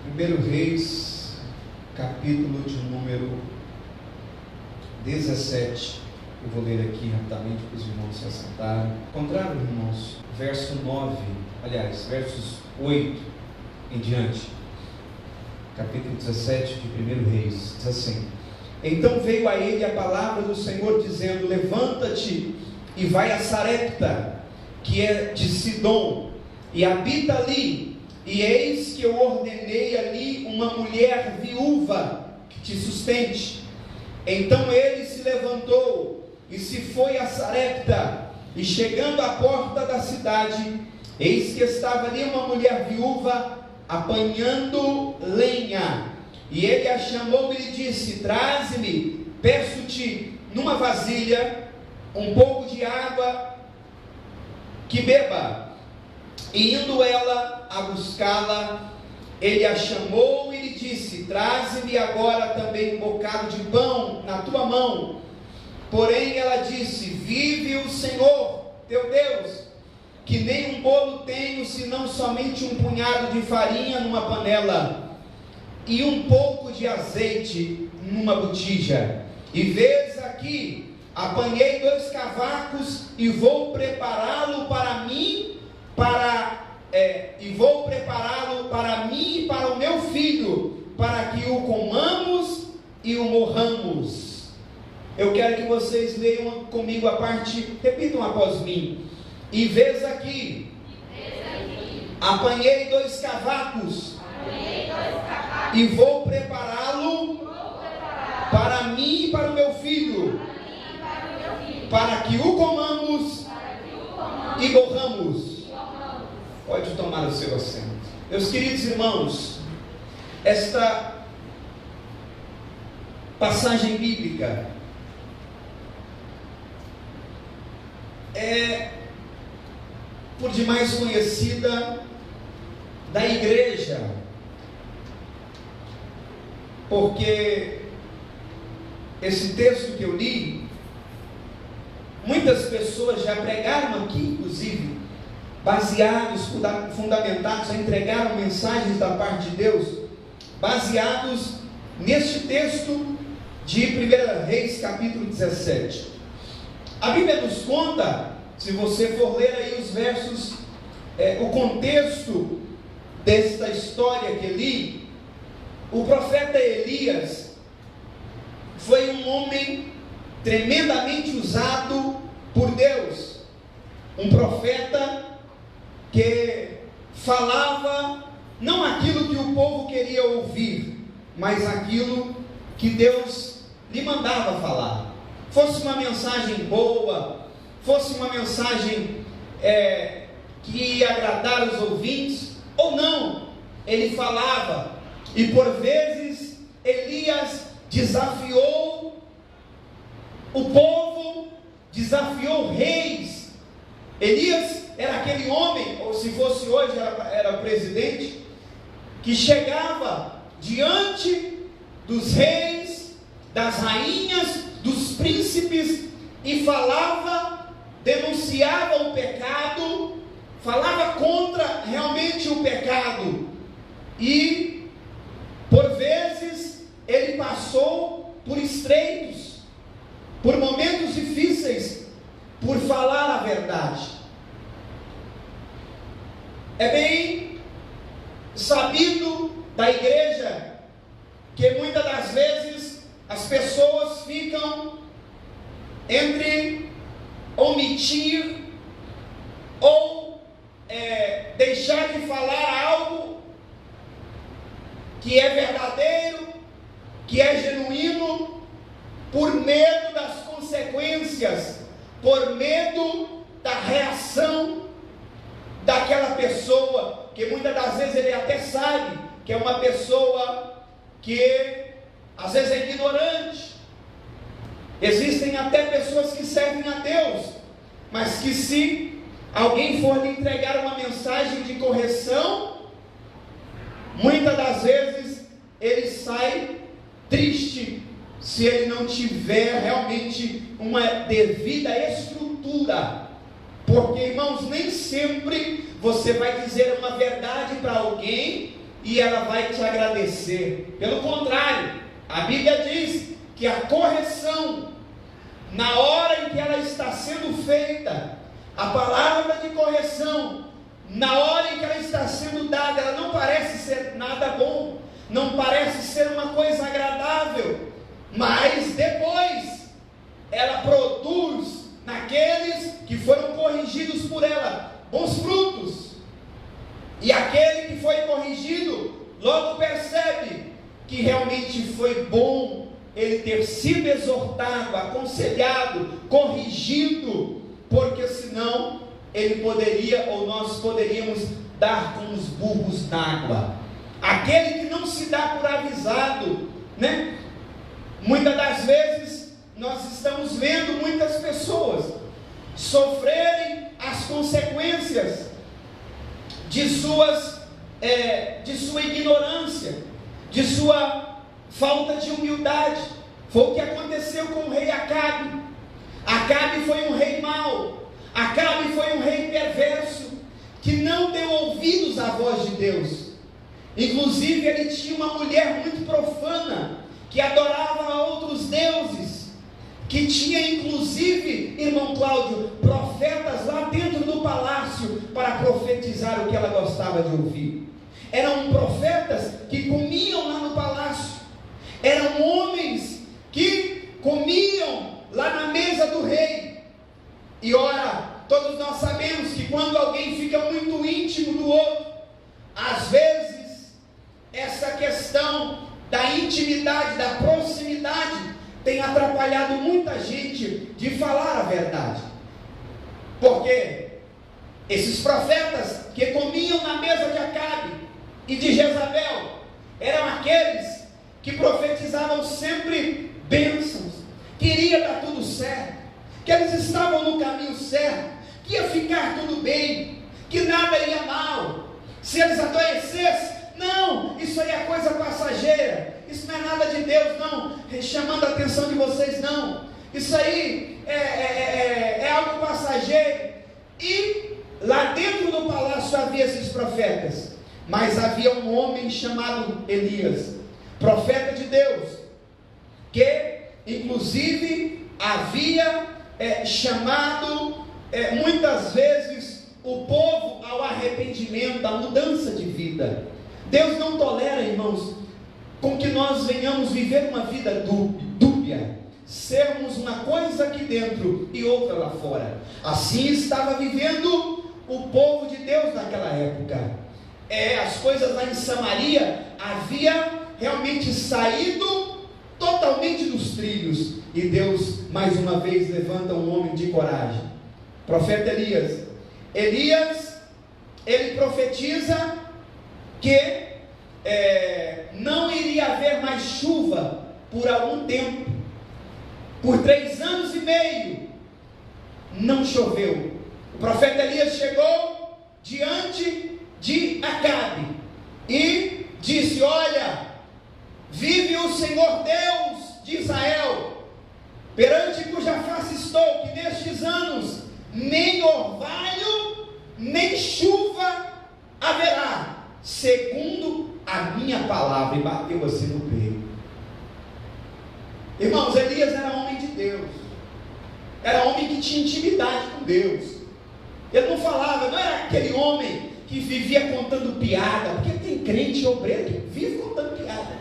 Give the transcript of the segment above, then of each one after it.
1 Reis, capítulo de número 17. Eu vou ler aqui rapidamente para os irmãos se assentarem. Encontraram, irmãos? Verso 9, versos 8 em diante. Capítulo 17 de 1 Reis, diz assim: Então veio a ele a palavra do Senhor, dizendo: Levanta-te e vai a Sarepta, que é de Sidom, e habita ali, e eis que eu ordenei ali uma mulher viúva que te sustente. Então ele se levantou e se foi a Sarepta, e chegando à porta da cidade, eis que estava ali uma mulher viúva apanhando lenha. E ele a chamou e lhe disse: Traze-me, peço-te, numa vasilha, um pouco de água que beba. E indo ela a buscá-la, ele a chamou e lhe disse: Traze-me agora também um bocado de pão na tua mão. Porém ela disse: Vive o Senhor teu Deus, que nem um bolo tenho, senão somente um punhado de farinha numa panela, e um pouco de azeite numa botija. E vês aqui, apanhei 2 cavacos, e vou prepará-lo para mim, e para o meu filho, para que o comamos e o morramos. Eu quero que vocês leiam comigo a parte, repitam após mim. E vês aqui, apanhei 2 cavacos, e vou prepará-lo para mim e para o meu filho, para que o comamos e morramos. Pode tomar o seu assento. Meus queridos irmãos, esta passagem bíblica é por demais conhecida da igreja, porque esse texto que eu li, muitas pessoas já pregaram aqui, inclusive, baseados, fundamentados, entregaram mensagens da parte de Deus, baseados neste texto de 1 Reis, capítulo 17. A Bíblia nos conta, se você for ler aí os versos, o contexto desta história que li, o profeta Elias foi um homem tremendamente usado por Deus, um profeta que falava não aquilo que o povo queria ouvir, mas aquilo que Deus lhe mandava falar. Fosse uma mensagem boa, fosse uma mensagem que ia agradar os ouvintes, ou não, ele falava. E por vezes Elias desafiou o povo, desafiou reis. Elias era aquele homem, ou se fosse hoje era o presidente, que chegava diante dos reis, das rainhas, dos príncipes, e falava, denunciava o pecado, falava contra realmente o pecado. E por vezes ele passou por estreitos, por momentos difíceis, por falar a verdade. É bem sabido da igreja que muitas das vezes as pessoas ficam entre omitir ou deixar de falar algo que é verdadeiro, que é genuíno, por medo das consequências, por medo da reação daquela pessoa, que muitas das vezes ele até sabe que é uma pessoa que às vezes é ignorante. Existem até pessoas que servem a Deus, mas que se alguém for lhe entregar uma mensagem de correção, muitas das vezes ele sai triste, se ele não tiver realmente uma devida estrutura. Porque, irmãos, nem sempre você vai dizer uma verdade para alguém e ela vai te agradecer. Pelo contrário, a Bíblia diz que a correção, na hora em que ela está sendo feita, a palavra de correção, na hora em que ela está sendo dada, ela não parece ser nada bom, não parece ser uma coisa agradável, mas depois ela produz naqueles que foram corrigidos por ela bons frutos. E aquele que foi corrigido logo percebe que realmente foi bom ele ter sido exortado, aconselhado, corrigido, porque senão ele poderia, ou nós poderíamos dar com os burros d'água. Aquele que não se dá por avisado, né? Muitas das vezes nós estamos vendo muitas pessoas sofrerem as consequências de sua ignorância, de sua falta de humildade. Foi o que aconteceu com o rei Acabe. Acabe foi um rei mau, Acabe foi um rei perverso, que não deu ouvidos à voz de Deus. Inclusive ele tinha uma mulher muito profana, que adorava a outros deuses, que tinha inclusive, irmão Cláudio, profetas lá dentro do palácio, para profetizar o que ela gostava de ouvir. Eram profetas que comiam lá no palácio, eram homens que comiam lá na mesa do rei. E ora, todos nós sabemos que quando alguém fica muito íntimo do outro, às vezes essa questão da intimidade, da proximidade, tem atrapalhado muita gente de falar a verdade. Porque esses profetas que comiam na mesa de Acabe e de Jezabel eram aqueles que profetizavam sempre bênçãos, que iria dar tudo certo, que eles estavam no caminho certo, que ia ficar tudo bem, que nada ia mal. Se eles adoecessem, não, isso aí é coisa passageira, isso não é nada de Deus, não, chamando a atenção de vocês, não, isso aí é algo passageiro. E lá dentro do palácio havia esses profetas, mas havia um homem chamado Elias, profeta de Deus, que inclusive havia chamado muitas vezes o povo ao arrependimento, à mudança de vida. Deus não tolera, irmãos, com que nós venhamos viver uma vida dúbia, sermos uma coisa aqui dentro e outra lá fora. Assim estava vivendo o povo de Deus naquela época. As coisas lá em Samaria havia realmente saído totalmente dos trilhos, e Deus mais uma vez levanta um homem de coragem, profeta Elias. Elias, ele profetiza que não iria haver mais chuva por algum tempo. Por 3 anos e meio não choveu. O profeta Elias chegou diante de Acabe e disse: olha, vive o Senhor Deus de Israel, perante cuja face estou, que nestes anos nem orvalho, nem chuva haverá, segundo a minha palavra. E bateu assim no peito. Irmãos, Elias era homem de Deus, era homem que tinha intimidade com Deus. Ele não falava, não era aquele homem que vivia contando piada, porque tem crente obreiro que vive contando piada.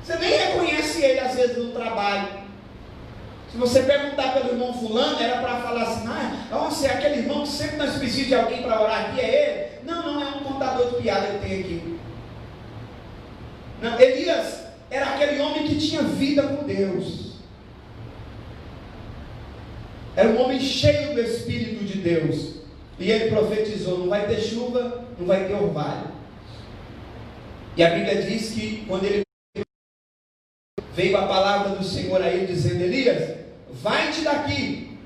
Você nem reconhece ele às vezes no trabalho. Se você perguntar pelo irmão fulano, era para falar assim: nossa, é aquele irmão que sempre nós precisamos de alguém para orar aqui, é ele? Não, é um contador de piada que tem aqui. Não, Elias era aquele homem que tinha vida com Deus, era um homem cheio do Espírito de Deus, e ele profetizou: não vai ter chuva, não vai ter orvalho. E a Bíblia diz que quando ele veio a palavra do Senhor a ele dizendo: Elias, vai-te daqui,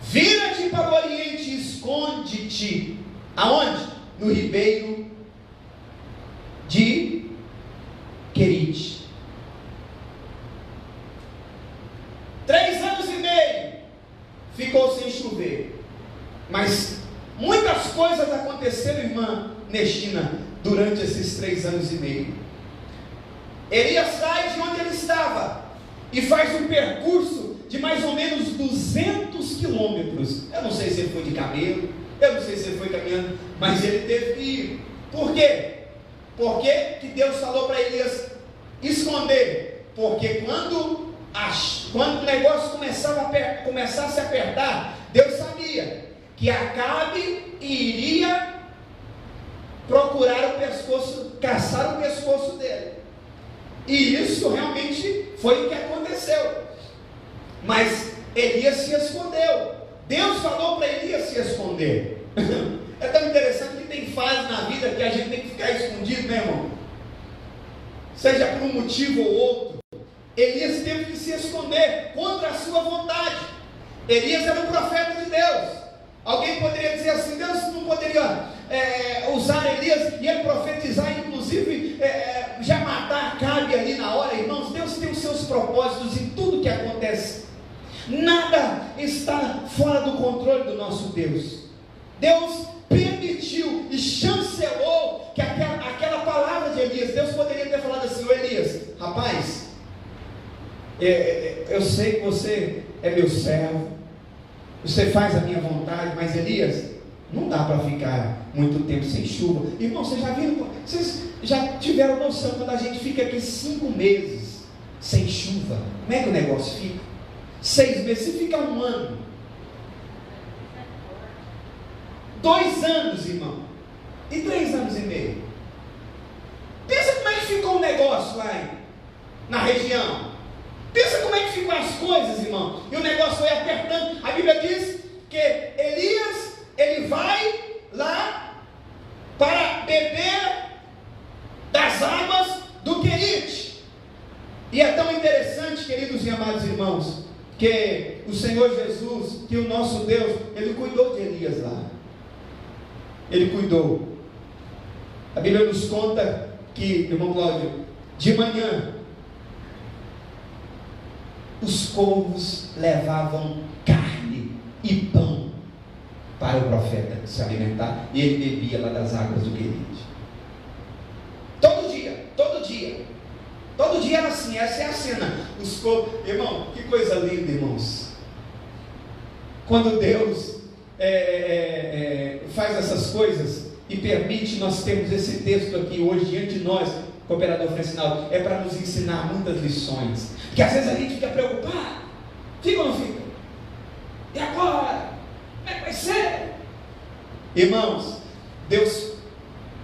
vira-te para o oriente e esconde-te. Aonde? No ribeiro de Querite. 3 anos e meio ficou sem chover, mas muitas coisas aconteceram, irmão, clandestina durante esses 3 anos e meio. Elias sai de onde ele estava e faz um percurso de mais ou menos 200 quilômetros. Eu não sei se ele foi de camelo, eu não sei se ele foi caminhando, mas ele teve que ir. Por quê? Porque que Deus falou para Elias esconder? Porque quando o negócio começasse a apertar, Deus sabia que Acabe iria procurar o pescoço, caçar o pescoço dele. E isso realmente foi o que aconteceu. Mas Elias se escondeu. Deus falou para Elias se esconder. É tão interessante que tem fases na vida que a gente tem que ficar escondido, meu irmão. Seja por um motivo ou outro. Elias teve que se esconder contra a sua vontade. Elias era um profeta de Deus. Alguém poderia dizer assim: Deus não poderia usar Elias e ele profetizar, inclusive já matar Acabe ali na hora? Irmãos, Deus tem os seus propósitos em tudo que acontece. Nada está fora do controle do nosso Deus. Deus permitiu e chancelou que aquela palavra de Elias, Deus poderia ter falado assim: ô Elias, rapaz, eu sei que você é meu servo, você faz a minha vontade, mas Elias, não dá para ficar muito tempo sem chuva. Irmão, vocês já tiveram noção quando a gente fica aqui 5 meses sem chuva, como é que o negócio fica? 6 meses, se fica 1 ano, 2 anos, irmão, e 3 anos e meio. Pensa como é que ficou o negócio lá na região. Pensa como é que ficam as coisas, irmão. E o negócio foi apertando. A Bíblia diz que Elias, ele vai lá para beber das águas do Querite. E é tão interessante, queridos e amados irmãos, que o Senhor Jesus, que o nosso Deus, ele cuidou de Elias lá. Ele cuidou. A Bíblia nos conta que, irmão Cláudio, de manhã os corvos levavam carne e pão para o profeta se alimentar, e ele bebia lá das águas do Querite. Todo dia era assim. Essa é a cena. Os corvos, irmão, que coisa linda, irmãos, quando Deus faz essas coisas e permite nós termos esse texto aqui hoje diante de nós. Cooperador Francinaldo, é para nos ensinar muitas lições, porque às vezes a gente fica preocupado, fica ou não fica? E agora? Como é que vai ser? Irmãos, Deus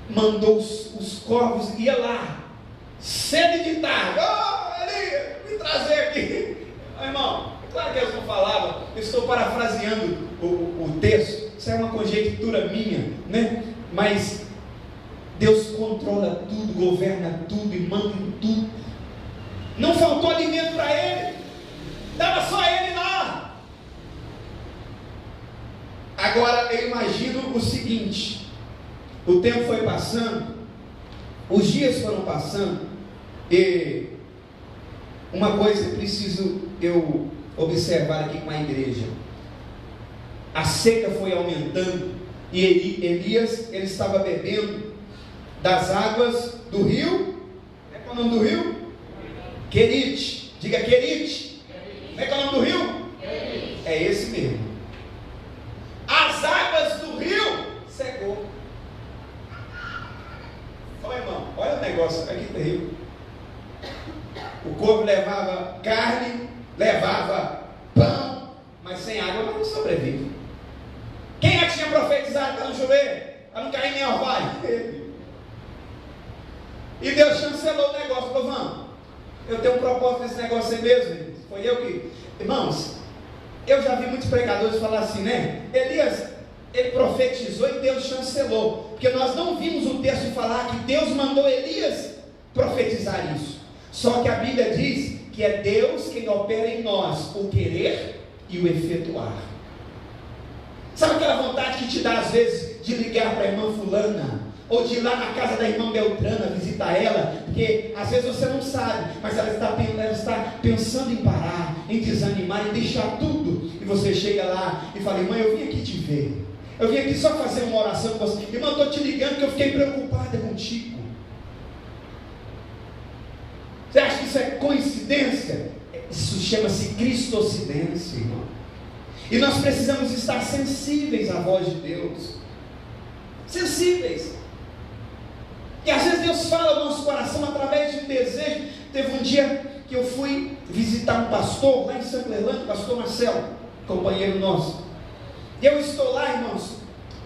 mandou os corvos, ia lá cedo e de tarde. Elias, me trazer aqui. Irmão, é claro que eles não falavam, eu estou parafraseando o texto, isso é uma conjectura minha, né? Mas Deus controla tudo, governa tudo e manda em tudo. Não faltou alimento para ele, estava só ele lá. Agora eu imagino o seguinte: o tempo foi passando, os dias foram passando, e uma coisa preciso eu observar aqui com a igreja: a seca foi aumentando, e Elias, ele estava bebendo das águas do rio. Como é que é o nome do rio? Querite. Diga Querite. Como é que é o nome do rio? Querite. É esse mesmo. As águas do rio secou. Olha, irmão, olha o negócio aqui terrível. O corvo levava carne, levava pão, mas sem água não sobrevive. Quem é que tinha profetizado para não chover, para não cair nem orvalho? E Deus chancelou o negócio. Falou: vamos, eu tenho um propósito nesse negócio aí mesmo. Foi eu que... Irmãos, eu já vi muitos pregadores falar assim, né? Elias, ele profetizou e Deus chancelou. Porque nós não vimos o texto falar que Deus mandou Elias profetizar isso. Só que a Bíblia diz que é Deus quem opera em nós o querer e o efetuar. Sabe aquela vontade que te dá às vezes de ligar para a irmã fulana, ou de ir lá na casa da irmã Beltrana visitar ela, porque às vezes você não sabe, mas ela está pensando em parar, em desanimar, em deixar tudo, e você chega lá e fala: irmã, eu vim aqui te ver, Eu vim aqui só fazer uma oração com você. Irmão, eu estou te ligando que eu fiquei preocupada contigo. Você acha que isso é coincidência? Isso chama-se cristocidência, irmão. E nós precisamos estar sensíveis à voz de Deus. Sensíveis. E às vezes Deus fala no nosso coração através de um desejo. Teve um dia que eu fui visitar um pastor lá em São Clemente, o pastor Marcelo, companheiro nosso. E eu estou lá, irmãos,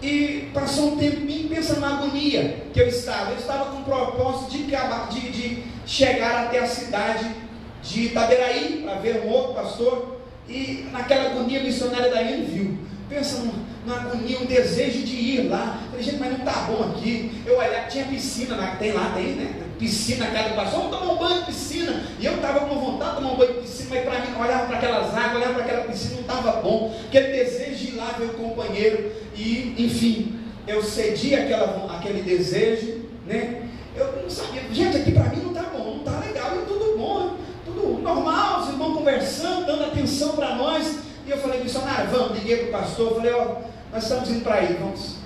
e passou um tempinho, pensa na agonia que eu estava. Eu estava com o propósito de chegar até a cidade de Itaberaí, para ver um outro pastor. E naquela agonia, a missionária da N viu. Pensa numa agonia, um desejo de ir lá. Eu falei, gente, mas não está bom aqui. Eu olhava, tinha piscina, tem, né? Piscina na casa do pastor, vamos tomar um banho de piscina. E eu estava com vontade de tomar um banho de piscina, mas para mim, olhava para aquelas águas, olhava para aquela piscina, não estava bom. Aquele desejo de ir lá ver o companheiro. E, enfim, eu cedi aquele desejo, né? Eu não sabia, gente, aqui para mim não está bom, não está legal, e tudo bom, tudo normal, os irmãos conversando, dando atenção para nós. E eu falei, missionário, vamos, liguei para o pastor, falei, nós estamos indo para aí, vamos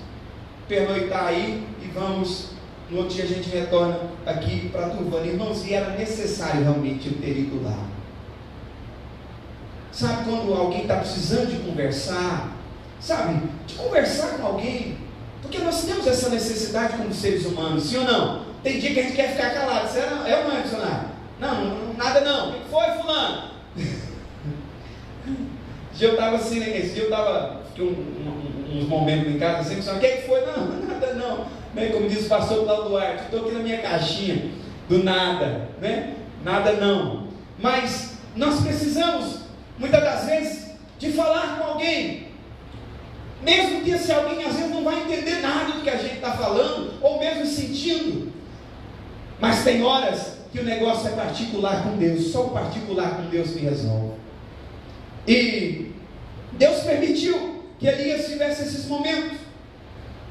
pernoitar aí e vamos, no outro dia a gente retorna aqui para Turvana. Irmãos, e era necessário realmente eu ter ido lá. Sabe quando alguém está precisando de conversar, sabe, de conversar com alguém, porque nós temos essa necessidade como seres humanos, sim ou não? Tem dia que a gente quer ficar calado, você é ou não é, missionário? Não, nada não, o que foi, fulano? Esse dia eu estava assim, né? Fiquei uns momentos em casa assim, o que foi? Não, nada não. Bem, como diz o pastor Paulo Duarte, estou aqui na minha caixinha, do nada, né? Nada não. Mas nós precisamos, muitas das vezes, de falar com alguém, mesmo que esse alguém às vezes não vai entender nada do que a gente está falando, ou mesmo sentindo. Mas tem horas que o negócio é particular com Deus, só o particular com Deus que resolve. E Deus permitiu que Elias tivesse esses momentos.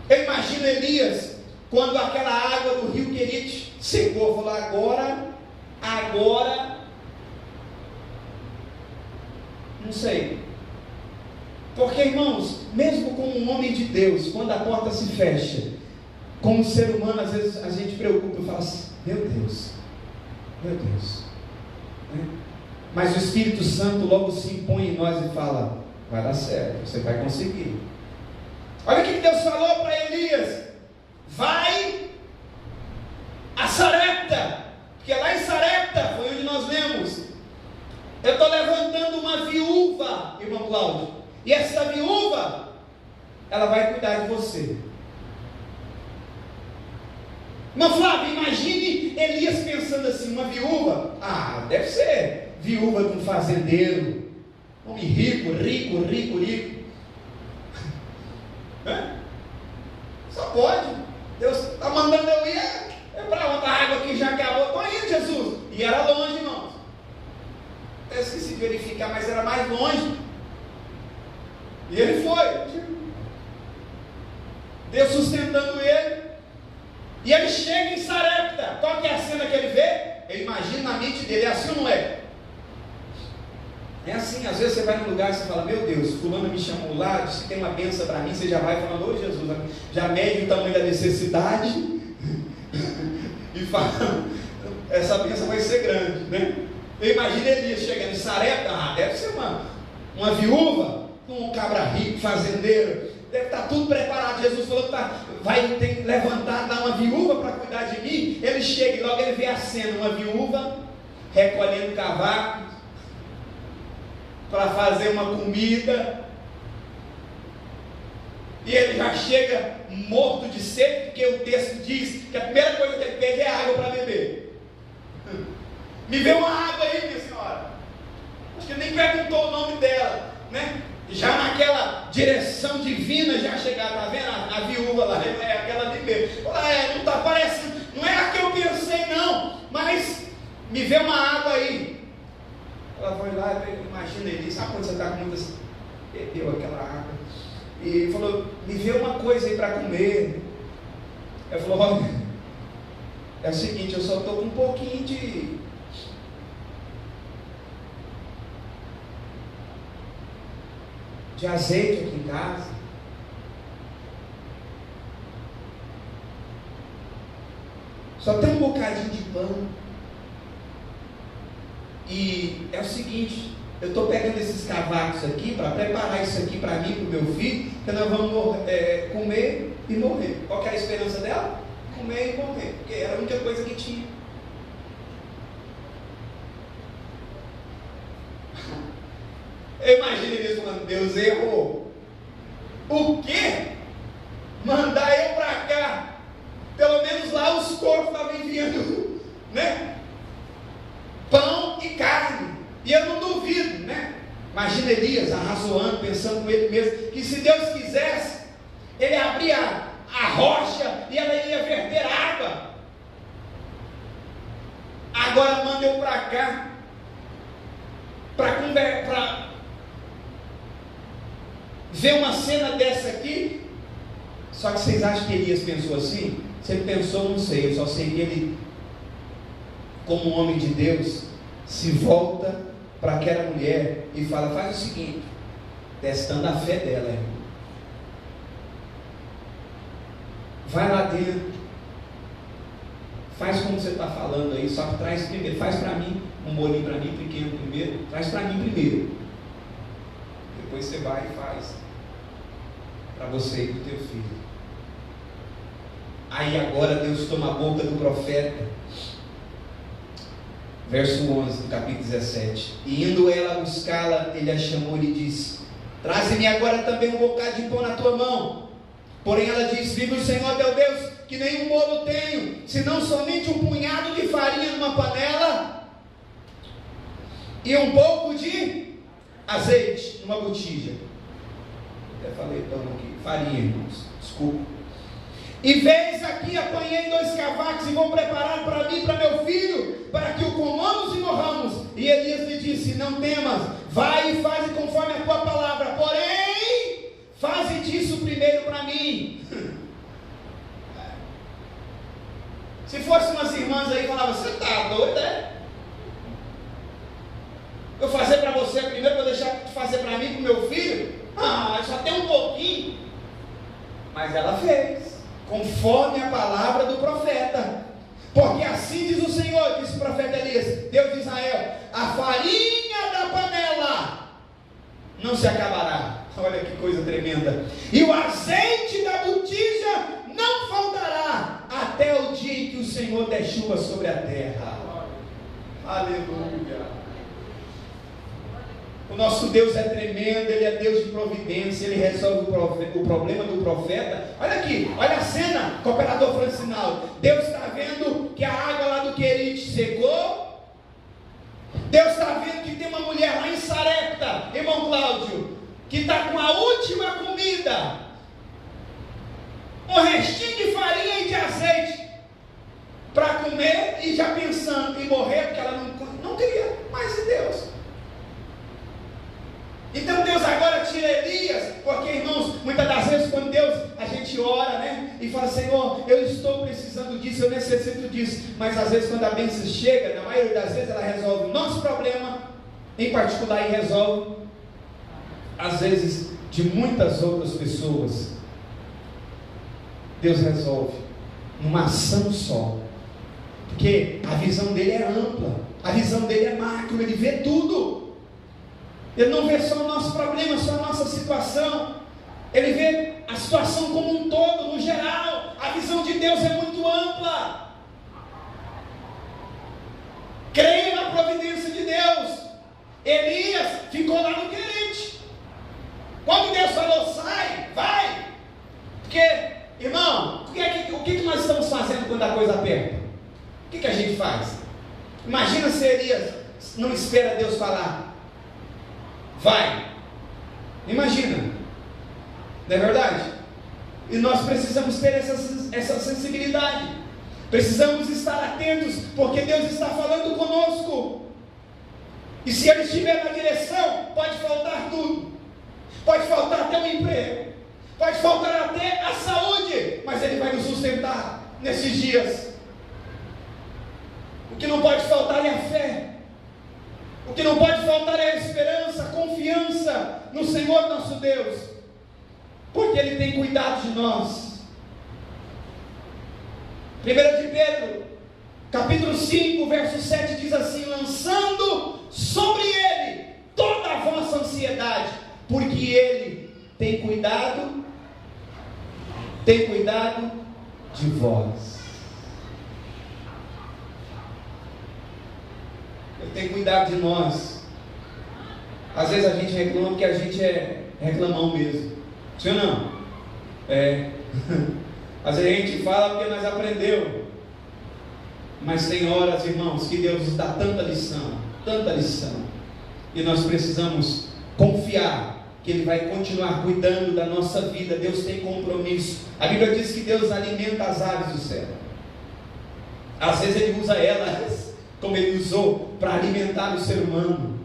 Eu imagino Elias, quando aquela água do rio Querite secou, falou, agora, não sei. Porque, irmãos, mesmo como um homem de Deus, quando a porta se fecha, como ser humano, às vezes a gente preocupa e fala assim, meu Deus, né? Mas o Espírito Santo logo se impõe em nós e fala, vai dar certo, você vai conseguir. Olha o que Deus falou para Elias, vai a Sarepta, porque lá em Sarepta, foi onde nós lemos, eu estou levantando uma viúva, irmão Cláudio, e essa viúva, ela vai cuidar de você. Irmão Flávio, imagine Elias pensando assim, uma viúva, deve ser viúva de um fazendeiro, homem rico. Só pode, Deus está mandando eu ir, é para outra água que já acabou, estou indo, Jesus. E era longe, irmãos, até esqueci de verificar, mas era mais longe. E ele foi, Deus sustentando ele. E ele chega em Sarepta. Qual que é a cena que ele vê? Eu imagino na mente dele, é assim ou não é? É assim, às vezes você vai num lugar e você fala, meu Deus, fulano me chamou lá, disse que tem uma bênção para mim, você já vai falando, ô Jesus, já mede o tamanho da necessidade e fala, essa bênção vai ser grande, né? Eu imagino Elias chegando em Sarepta, deve ser uma viúva, um cabra rico, fazendeiro, deve estar tudo preparado. Jesus falou que vai ter que levantar, dar uma viúva para cuidar de mim. Ele chega e logo ele vê a cena, uma viúva recolhendo cavaco para fazer uma comida, e ele já chega morto de sede, porque o texto diz que a primeira coisa que ele pede é água para beber. Me vê uma água aí, minha senhora. Acho que ele nem perguntou o nome dela, né? Já naquela direção divina, já chegar, tá vendo? A viúva lá, é aquela de mesmo. Não está parecendo, não é a que eu pensei não, mas me vê uma água aí. Ela foi lá, imagina ele, sabe quando você está com muitas, bebeu aquela água, e falou, me vê uma coisa aí para comer. Ela falou, olha, é o seguinte, eu só estou com um pouquinho de azeite aqui em casa. Só tem um bocadinho de pão. E é o seguinte, eu estou pegando esses cavacos aqui para preparar isso aqui para mim, para o meu filho, que nós vamos comer e morrer. Qual que é a esperança dela? Comer e morrer, porque era a única coisa que tinha. Eu imagino eles falando, Deus errou. O quê? Mandar eu para cá. Pelo menos lá os corpos estavam enviando, né? Pão e carne. E eu não duvido, né? Imagina Elias arrazoando, pensando com ele mesmo, que se Deus quisesse, ele abria a rocha e ela ia verter água. Agora manda eu para cá, para ver uma cena dessa aqui. Só que vocês acham que Elias pensou assim? Se ele pensou, não sei, eu só sei que ele, como um homem de Deus, se volta para aquela mulher e fala, faz o seguinte, testando a fé dela, irmão. Vai lá dentro, faz como você está falando aí, só que traz primeiro, faz para mim, um bolinho para mim pequeno primeiro, traz para mim primeiro, depois você vai e faz para você e para o teu filho. Aí agora Deus toma a boca do profeta, verso 11 do capítulo 17, e indo ela buscá-la, ele a chamou e lhe disse, traze-me agora também um bocado de pão na tua mão. Porém ela disse, vive o Senhor teu Deus, que nenhum bolo tenho, senão somente um punhado de farinha numa panela, e um pouco de azeite numa botija. Até falei pão aqui, farinha, irmãos, desculpa. E vês aqui, apanhei 2 cavacos e vou preparar para mim e para meu filho, para que o comamos e morramos. E Elias lhe disse, não temas, vai e faze conforme a tua palavra, porém, faze disso primeiro para mim. Se fosse umas irmãs aí, falavam, você está doido, é? Eu fazer para você primeiro, vou deixar de fazer para mim e para o meu filho? Ah, só tem um pouquinho. Mas ela fez conforme a palavra do profeta, porque assim diz o Senhor, disse o profeta Elias, Deus de Israel, a farinha da panela não se acabará, olha que coisa tremenda, e o azeite da botija não faltará, até o dia em que o Senhor der chuva sobre a terra. Aleluia. O nosso Deus é tremendo, Ele é Deus de providência, Ele resolve o problema do profeta. Olha aqui, olha a cena, cooperador Francinaldo. Deus está vendo que a água lá do Querite secou. Deus está vendo que tem uma mulher lá em Sarepta, irmão Cláudio, que está com a última comida, um restinho de farinha e de azeite para comer, e já pensando em morrer, porque ela não queria mais de Deus. Então Deus agora tira Elias, porque irmãos, muitas das vezes quando a gente ora, né, e fala, Senhor, eu estou precisando disso, eu necessito disso, mas às vezes quando a bênção chega, na maioria das vezes ela resolve o nosso problema, em particular, e resolve, às vezes, de muitas outras pessoas. Deus resolve numa ação só, porque a visão dele é ampla, a visão dele é macro, ele vê tudo. Ele não vê só o nosso problema, só a nossa situação. Ele vê a situação como um todo, no geral. A visão de Deus é muito ampla. Creia na providência de Deus. Elias ficou lá no Querite. Quando Deus falou, sai, vai. Porque, irmão, o que nós estamos fazendo quando a coisa aperta? O que a gente faz? Imagina se Elias não espera Deus falar, vai. Imagina, não é verdade? E nós precisamos ter essa sensibilidade, precisamos estar atentos, porque Deus está falando conosco, e se Ele estiver na direção, pode faltar tudo, pode faltar até o emprego, pode faltar até a saúde, mas Ele vai nos sustentar nesses dias. O que não pode faltar é a fé. O que não pode faltar é a esperança, a confiança no Senhor nosso Deus, porque Ele tem cuidado de nós. 1 de Pedro, Capítulo 5, verso 7 diz assim: lançando sobre ele toda a vossa ansiedade, porque ele tem cuidado de vós. Ele tem cuidado de nós. Às vezes a gente reclama porque a gente é reclamão mesmo. Sim ou não? Às vezes a gente fala porque nós aprendeu. Mas tem horas, irmãos, que Deus nos dá tanta lição, e nós precisamos confiar que Ele vai continuar cuidando da nossa vida. Deus tem compromisso. A Bíblia diz que Deus alimenta as aves do céu. Às vezes Ele usa elas como Ele usou para alimentar o ser humano,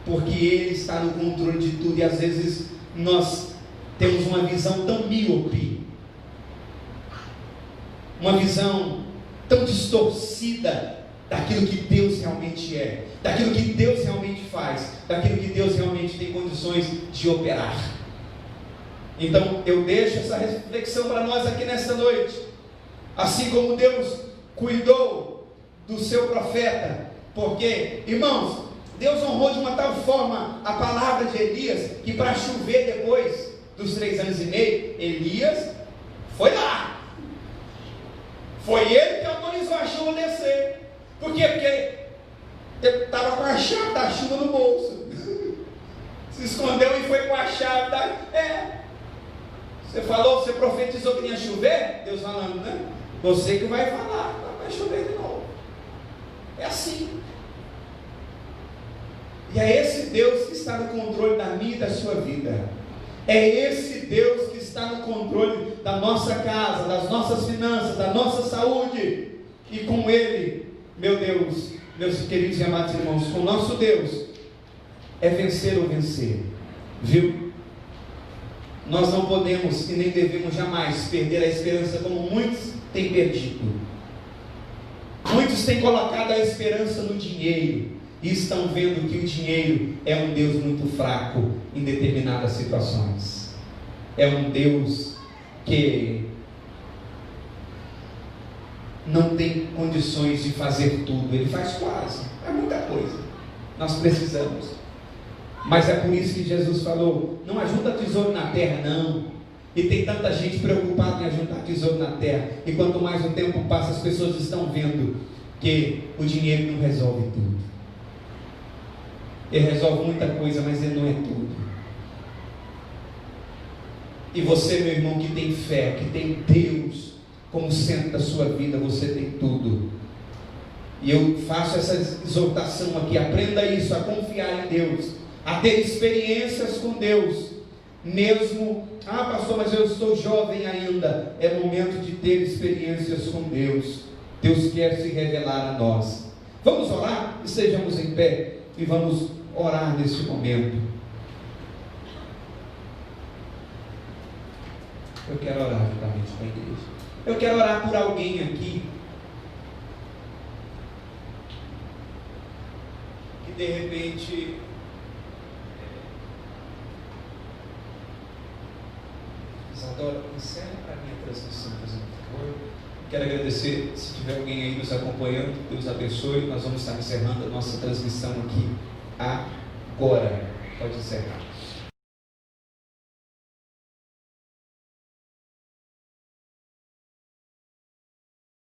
porque Ele está no controle de tudo. E às vezes nós temos uma visão tão míope, uma visão tão distorcida daquilo que Deus realmente é, daquilo que Deus realmente faz, daquilo que Deus realmente tem condições de operar. Então eu deixo essa reflexão para nós aqui nessa noite. Assim como Deus cuidou do seu profeta, porque, irmãos, Deus honrou de uma tal forma a palavra de Elias, que para chover depois dos 3 anos e meio, Elias foi lá. Foi ele que autorizou a chuva descer. Por quê? Porque ele estava com a chave da chuva no bolso. Se escondeu e foi com a chave da... Você falou, você profetizou que ia chover? Deus falando, né? Você que vai falar, vai chover de novo. É assim. E é esse Deus que está no controle da minha e da sua vida. É esse Deus que está no controle da nossa casa, das nossas finanças, da nossa saúde. E com Ele, meu Deus, meus queridos e amados irmãos, com o nosso Deus, é vencer ou vencer. Viu? Nós não podemos e nem devemos jamais perder a esperança como muitos têm perdido. Muitos têm colocado a esperança no dinheiro e estão vendo que o dinheiro é um Deus muito fraco em determinadas situações. É um Deus que não tem condições de fazer tudo. Ele faz quase, é muita coisa. Nós precisamos. Mas é por isso que Jesus falou: não ajunta tesouro na terra, não. E tem tanta gente preocupada em ajuntar tesouro na terra. E quanto mais o tempo passa, as pessoas estão vendo que o dinheiro não resolve tudo. Ele resolve muita coisa, mas ele não é tudo. E você, meu irmão, que tem fé, que tem Deus como centro da sua vida, você tem tudo. E eu faço essa exortação aqui: aprenda isso, a confiar em Deus, a ter experiências com Deus. Mesmo, pastor, mas eu estou jovem ainda. É momento de ter experiências com Deus. Deus quer se revelar a nós. Vamos orar? Estejamos em pé e vamos orar nesse momento. Eu quero orar juntamente com a igreja. Eu quero orar por alguém aqui que de repente Isadora, encerra para mim a transmissão, fazendo um favor. Quero agradecer, se tiver alguém aí nos acompanhando, Deus abençoe. Nós vamos estar encerrando a nossa transmissão aqui agora. Pode encerrar.